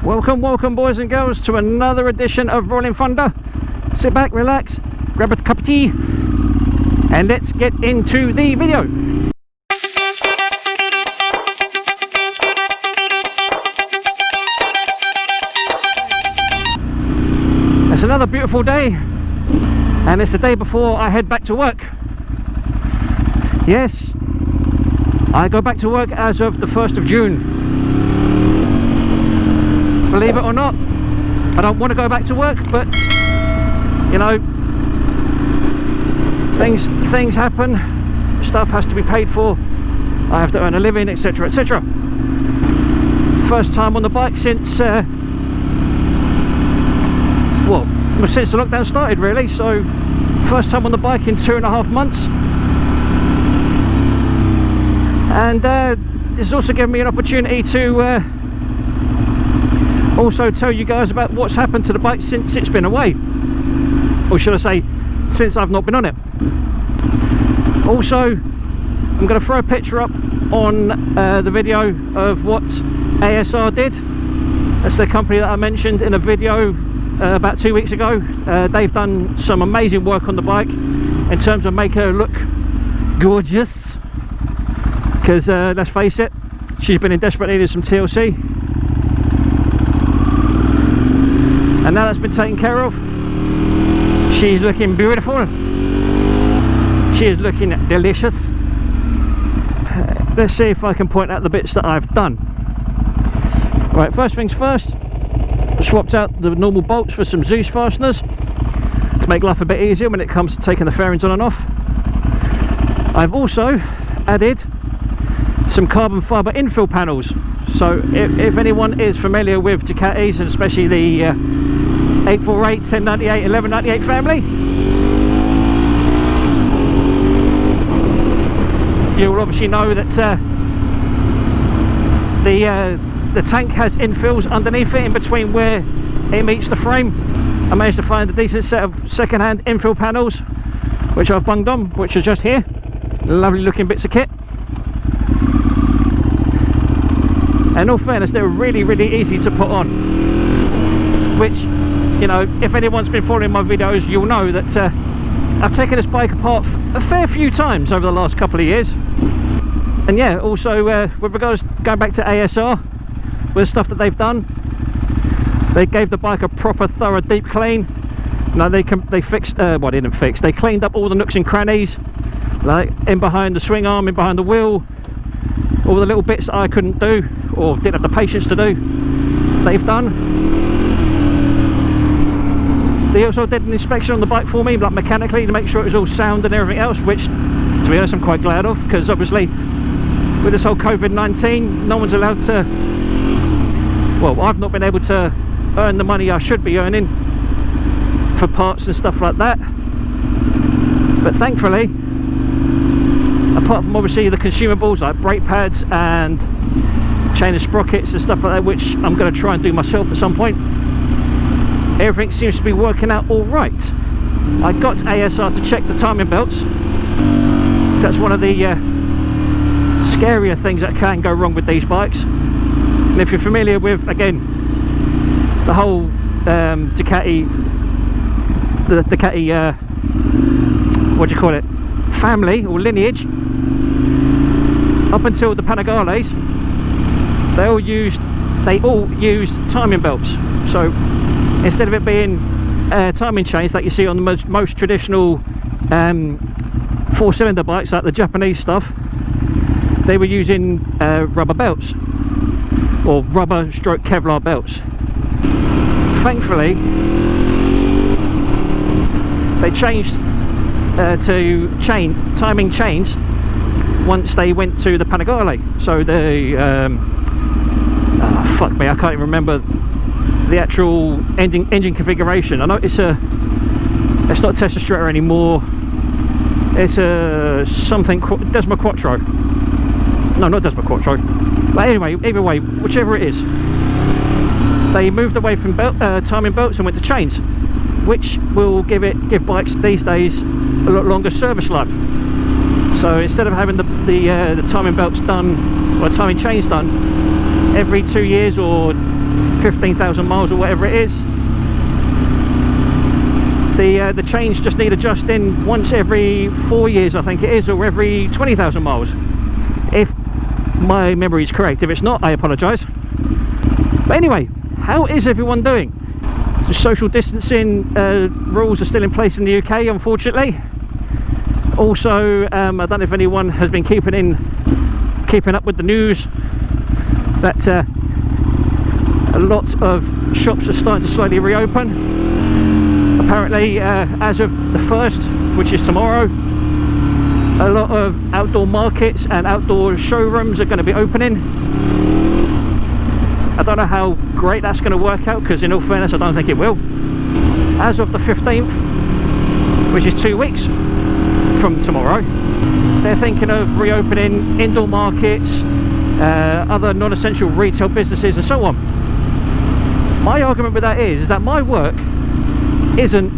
Welcome boys and girls to another edition of Rolling Thunder. Sit back, relax, grab a cup of tea and let's get into the video. It's another beautiful day and it's the day before I head back to work. Yes, I go back to work as of the 1st of June. Believe it or not, I don't want to go back to work, but you know, things happen, stuff has to be paid for, I have to earn a living, etc, etc. First time on the bike since since the lockdown started really, so first time on the bike in 2.5 months. And this has also given me an opportunity to also tell you guys about what's happened to the bike since it's been away, or should I say since I've not been on it. Also, I'm going to throw a picture up on the video of what ASR did. That's the company that I mentioned in a video about 2 weeks ago. They've done some amazing work on the bike in terms of making her look gorgeous, because let's face it, she's been in desperate need of some TLC. And now that's been taken care of, she's looking beautiful, she is looking delicious. Let's see if I can point out the bits that I've done. Right, first things first, I swapped out the normal bolts for some Zeus fasteners to make life a bit easier when it comes to taking the fairings on and off. I've also added some carbon fibre infill panels. So if anyone is familiar with Ducatis, and especially the 848, 1098, 1198 family, you'll obviously know that the tank has infills underneath it, in between where it meets the frame. I managed to find a decent set of second-hand infill panels, which I've bunged on, which are just here. Lovely looking bits of kit. And in all fairness, they're really easy to put on, which, you know, if anyone's been following my videos, you'll know that I've taken this bike apart a fair few times over the last couple of years. And yeah, also with regards going back to ASR, with the stuff that they've done, they gave the bike a proper thorough deep clean. No, they fixed well, they didn't fix, they cleaned up all the nooks and crannies, like in behind the swing arm, in behind the wheel, all the little bits that I couldn't do or didn't have the patience to do, they've done. They also did an inspection on the bike for me, like mechanically, to make sure it was all sound and everything else, which, to be honest, I'm quite glad of, because obviously with this whole COVID-19, no one's allowed to, well, I've not been able to earn the money I should be earning for parts and stuff like that. But thankfully, apart from obviously the consumables like brake pads and chain and sprockets and stuff like that, which I'm going to try and do myself at some point, everything seems to be working out all right. I got ASR to check the timing belts. That's one of the scarier things that can go wrong with these bikes. And if you're familiar with, again, the whole Ducati what do you call it, family or lineage, up until the Panigales, they all used timing belts. So instead of it being timing chains like you see on the most traditional 4-cylinder bikes, like the Japanese stuff, they were using rubber belts, or rubber stroke Kevlar belts. Thankfully, they changed to timing chains once they went to the Panigale. So the fuck me, I can't even remember the actual engine configuration. I know it's not Testa Stretta anymore, it's a something Desmo Quattro. No, not Desmo Quattro, but anyway, either way, whichever it is, they moved away from timing belts and went to chains, which will give bikes these days a lot longer service life. So instead of having the timing belts done, or timing chains done every 2 years or 15,000 miles or whatever it is. The chains just need adjusting once every 4 years, I think it is, or every 20,000 miles, if my memory is correct. If it's not, I apologise. But anyway, how is everyone doing? The social distancing rules are still in place in the UK, unfortunately. Also, I don't know if anyone has been keeping up with the news that a lot of shops are starting to slowly reopen. Apparently, as of the 1st, which is tomorrow, a lot of outdoor markets and outdoor showrooms are going to be opening. I don't know how great that's going to work out, because in all fairness, I don't think it will. As of the 15th, which is 2 weeks from tomorrow, they're thinking of reopening indoor markets, other non-essential retail businesses and so on. My argument with that is that my work isn't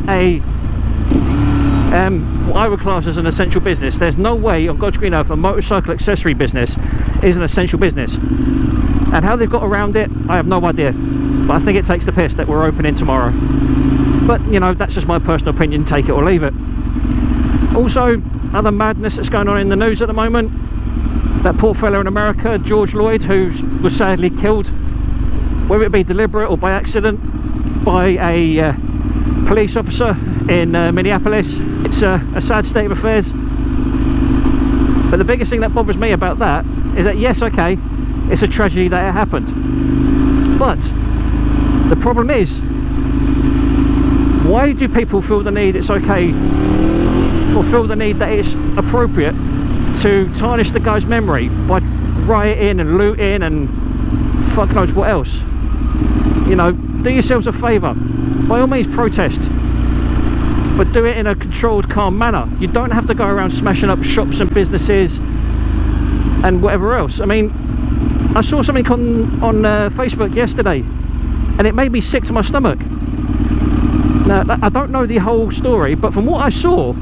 what I would class as an essential business. There's no way on God's green earth a motorcycle accessory business is an essential business. And how they've got around it, I have no idea. But I think it takes the piss that we're opening tomorrow. But, you know, that's just my personal opinion, take it or leave it. Also, other madness that's going on in the news at the moment. That poor fella in America, George Floyd, who was sadly killed, whether it be deliberate or by accident, by a police officer in Minneapolis. It's a sad state of affairs. But the biggest thing that bothers me about that is that, yes, okay, it's a tragedy that it happened. But the problem is, why do people feel the need it's okay, or feel the need that it's appropriate to tarnish the guy's memory by rioting and looting and fuck knows what else? You know, do yourselves a favour. By all means protest, but do it in a controlled, calm manner. You don't have to go around smashing up shops and businesses and whatever else. I mean, I saw something on Facebook yesterday and it made me sick to my stomach. Now, I don't know the whole story, but from what I saw,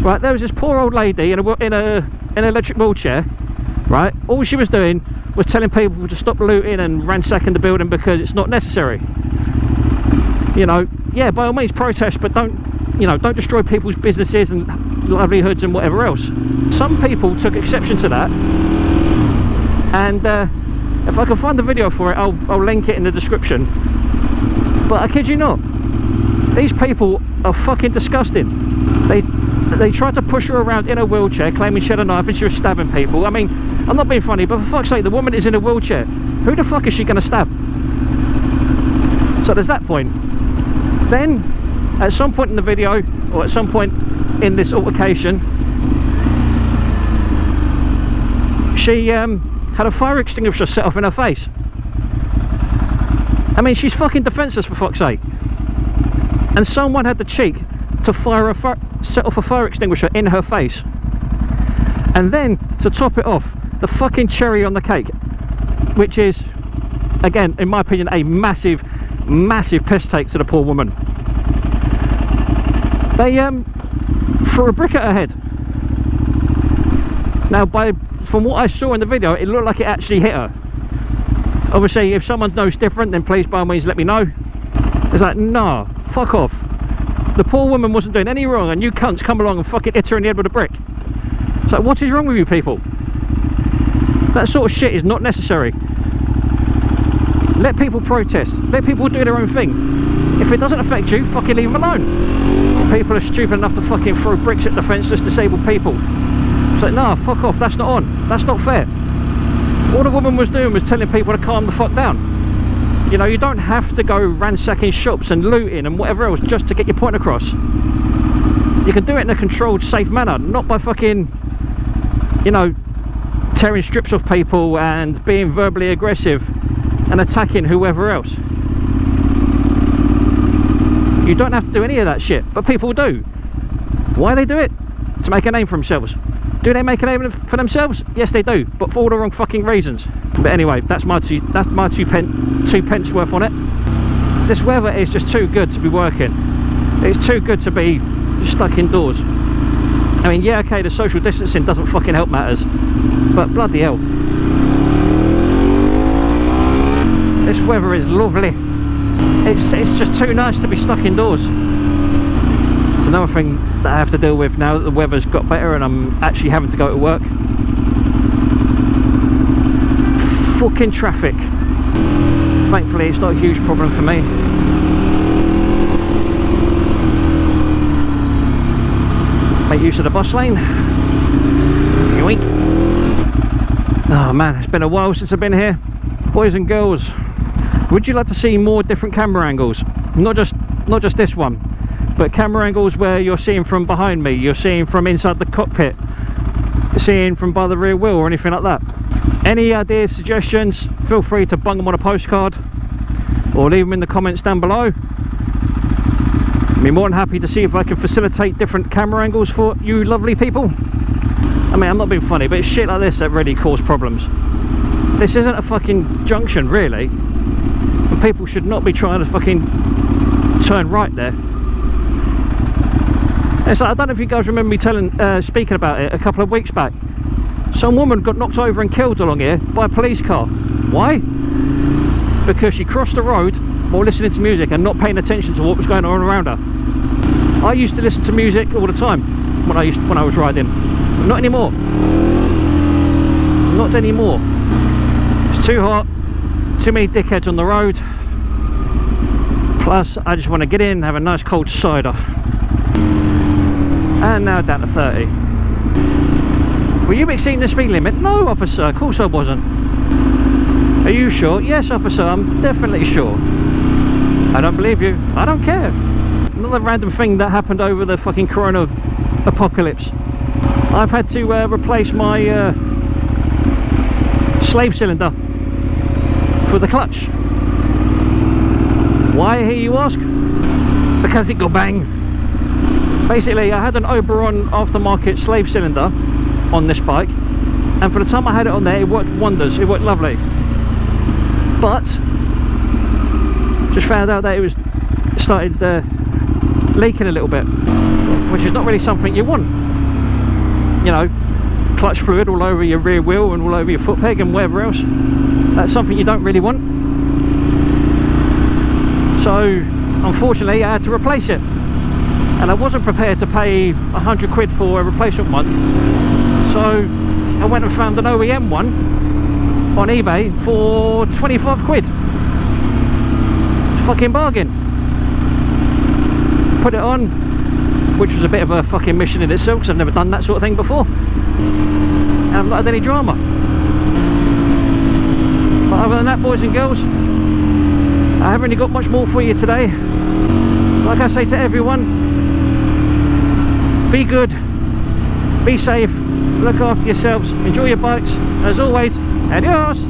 right, there was this poor old lady in an electric wheelchair, right? All she was doing was telling people to stop looting and ransacking the building because it's not necessary. You know, yeah, by all means protest, but don't destroy people's businesses and livelihoods and whatever else. Some people took exception to that, and if I can find the video for it, I'll link it in the description. But I kid you not, these people are fucking disgusting. They tried to push her around in a wheelchair, claiming she had a knife and she was stabbing people. I mean, I'm not being funny, but for fuck's sake, the woman is in a wheelchair. Who the fuck is she going to stab? So there's that point. Then, at some point in the video, or at some point in this altercation, she had a fire extinguisher set off in her face. I mean, she's fucking defenceless, for fuck's sake. And someone had the cheek to set off a fire extinguisher in her face. And then, to top it off, the fucking cherry on the cake, which is, again, in my opinion, a massive piss take to the poor woman. They threw a brick at her head. Now, from what I saw in the video, it looked like it actually hit her. Obviously, if someone knows different, then please by all means let me know. It's like, nah, fuck off. The poor woman wasn't doing any wrong, and you cunts come along and fucking hit her in the head with a brick. It's like, what is wrong with you people? That sort of shit is not necessary. Let people protest. Let people do their own thing. If it doesn't affect you, fucking leave them alone. People are stupid enough to fucking throw bricks at defenceless disabled people. It's like, nah, fuck off, that's not on. That's not fair. All the woman was doing was telling people to calm the fuck down. You know, you don't have to go ransacking shops and looting and whatever else just to get your point across. You can do it in a controlled, safe manner, not by fucking, you know, tearing strips off people and being verbally aggressive and attacking whoever else. You don't have to do any of that shit, but people do. Why they do it? To make a name for themselves. Do they make a name for themselves? Yes, they do, but for all the wrong fucking reasons. But anyway, that's my two pence worth on it. This weather is just too good to be working. It's too good to be stuck indoors. I mean, yeah, okay, the social distancing doesn't fucking help matters, but bloody hell. This weather is lovely. It's just too nice to be stuck indoors. It's another thing that I have to deal with now that the weather's got better and I'm actually having to go to work. Fucking traffic. Thankfully it's not a huge problem for me. Make use of the bus lane. Yoink. Oh man, it's been a while since I've been here. Boys and girls, would you like to see more different camera angles? Not just this one, but camera angles where you're seeing from behind me, you're seeing from inside the cockpit, you're seeing from by the rear wheel or anything like that. Any ideas, suggestions, feel free to bung them on a postcard or leave them in the comments down below. I'd be more than happy to see if I can facilitate different camera angles for you lovely people. I mean, I'm not being funny, but it's shit like this that really cause problems. This isn't a fucking junction, really, and people should not be trying to fucking turn right there. It's like, I don't know if you guys remember me speaking about it a couple of weeks back. Some woman got knocked over and killed along here by a police car. Why? Because she crossed the road while listening to music and not paying attention to what was going on around her. I used to listen to music all the time when I was riding, but not anymore. Not anymore. It's too hot, too many dickheads on the road. Plus, I just want to get in and have a nice cold cider. And now down to 30. Were you exceeding the speed limit? No, officer, of course I wasn't. Are you sure? Yes, officer, I'm definitely sure. I don't believe you. I don't care. Another random thing that happened over the fucking corona apocalypse. I've had to replace my slave cylinder for the clutch. Why, here you ask? Because it go bang. Basically, I had an Oberon aftermarket slave cylinder on this bike, and for the time I had it on there, it worked wonders. It worked lovely. But just found out that it started leaking a little bit, which is not really something you want. You know, clutch fluid all over your rear wheel and all over your foot peg and wherever else. That's something you don't really want. So unfortunately I had to replace it, and I wasn't prepared to pay 100 quid for a replacement one. So I went and found an OEM one on eBay for 25 quid. Fucking bargain. Put it on, which was a bit of a fucking mission in itself because I've never done that sort of thing before, and I've not had any drama. But other than that, boys and girls, I haven't really got much more for you today. Like I say to everyone, be good, be safe, look after yourselves, enjoy your bikes, and as always, adios.